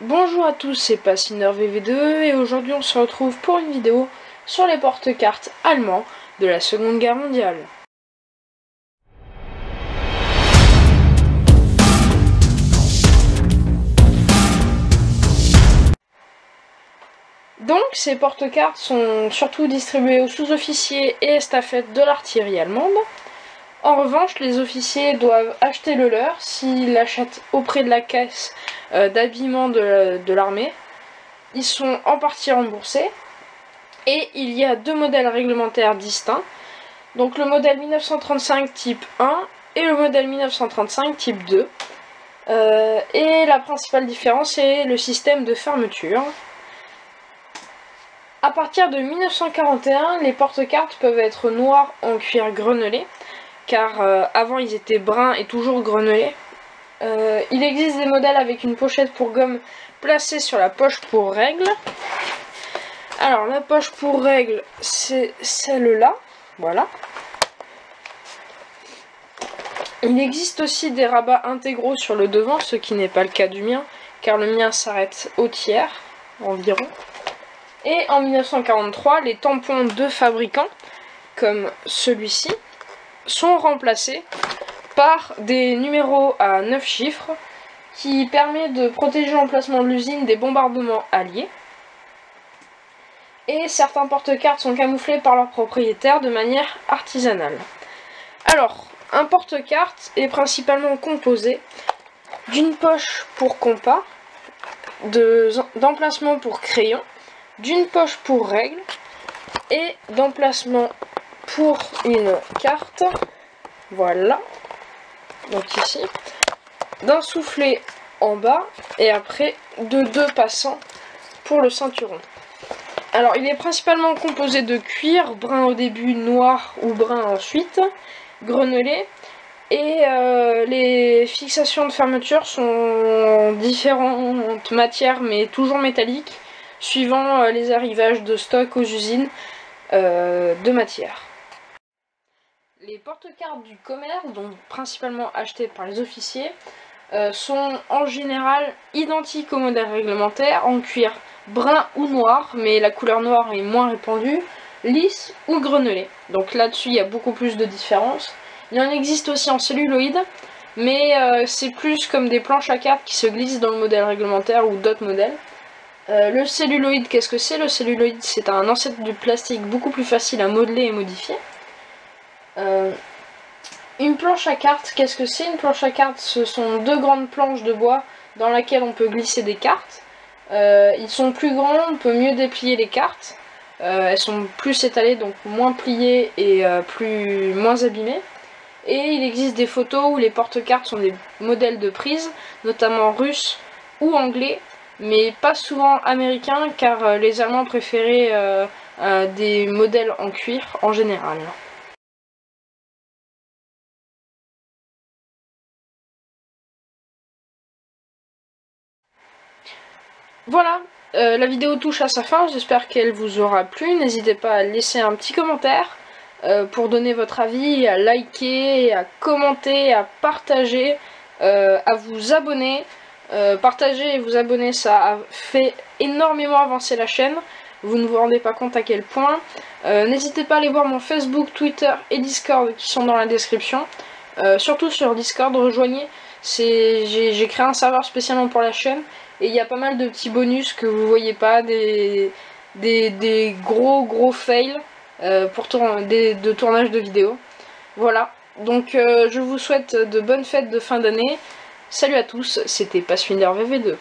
Bonjour à tous, c'est Pathfinder VV2 et aujourd'hui on se retrouve pour une vidéo sur les porte-cartes allemands de la Seconde Guerre mondiale. Donc ces porte-cartes sont surtout distribuées aux sous-officiers et estafettes de l'artillerie allemande. En revanche, les officiers doivent acheter le leur s'ils l'achètent auprès de la caisse d'habillement de l'armée. Ils sont en partie remboursés. Et il y a deux modèles réglementaires distincts. Donc le modèle 1935 type 1 et le modèle 1935 type 2. Et la principale différence est le système de fermeture. À partir de 1941, les porte-cartes peuvent être noirs en cuir grenelé, car avant ils étaient bruns et toujours grenelés. Il existe des modèles avec une pochette pour gomme placée sur la poche pour règle. Alors la poche pour règle, c'est celle-là, voilà. Il existe aussi des rabats intégraux sur le devant, ce qui n'est pas le cas du mien, car le mien s'arrête au tiers environ. Et en 1943, les tampons de fabricants, comme celui-ci, sont remplacés par des numéros à 9 chiffres, qui permet de protéger l'emplacement de l'usine des bombardements alliés. Et certains porte-cartes sont camouflés par leurs propriétaires de manière artisanale. Alors, un porte-carte est principalement composé d'une poche pour compas, d'emplacement pour crayon, d'une poche pour règle et d'emplacement pour une carte, voilà, donc ici, d'un soufflet en bas et après de deux passants pour le ceinturon. Alors il est principalement composé de cuir, brun au début, noir ou brun ensuite, grenelé, et les fixations de fermeture sont différentes matières mais toujours métalliques, suivant les arrivages de stock aux usines de matière. Les porte-cartes du commerce, donc principalement achetés par les officiers, sont en général identiques au modèle réglementaire, en cuir brun ou noir, mais la couleur noire est moins répandue, lisse ou grenelé. Donc là-dessus il y a beaucoup plus de différences. Il en existe aussi en celluloïde, mais c'est plus comme des planches à cartes qui se glissent dans le modèle réglementaire ou d'autres modèles. Le celluloïde, qu'est-ce que c'est? Le celluloïde, c'est un ancêtre du plastique beaucoup plus facile à modeler et modifier. Une planche à cartes, qu'est-ce que c'est? Une planche à cartes, ce sont deux grandes planches de bois dans lesquelles on peut glisser des cartes. Ils sont plus grands, on peut mieux déplier les cartes. Elles sont plus étalées, donc moins pliées et moins abîmées. Et il existe des photos où les porte-cartes sont des modèles de prise, notamment russes ou anglais, mais pas souvent américains, car les Allemands préféraient des modèles en cuir en général. Voilà, la vidéo touche à sa fin, j'espère qu'elle vous aura plu. N'hésitez pas à laisser un petit commentaire pour donner votre avis, à liker, à commenter, à partager, à vous abonner. Partager et vous abonner, ça a fait énormément avancer la chaîne. Vous ne vous rendez pas compte à quel point. N'hésitez pas à aller voir mon Facebook, Twitter et Discord qui sont dans la description. Surtout sur Discord, rejoignez. J'ai créé un serveur spécialement pour la chaîne. Et il y a pas mal de petits bonus que vous voyez pas, des gros fails de tournage de vidéos. Voilà, donc je vous souhaite de bonnes fêtes de fin d'année. Salut à tous, c'était Pathfinder VV2.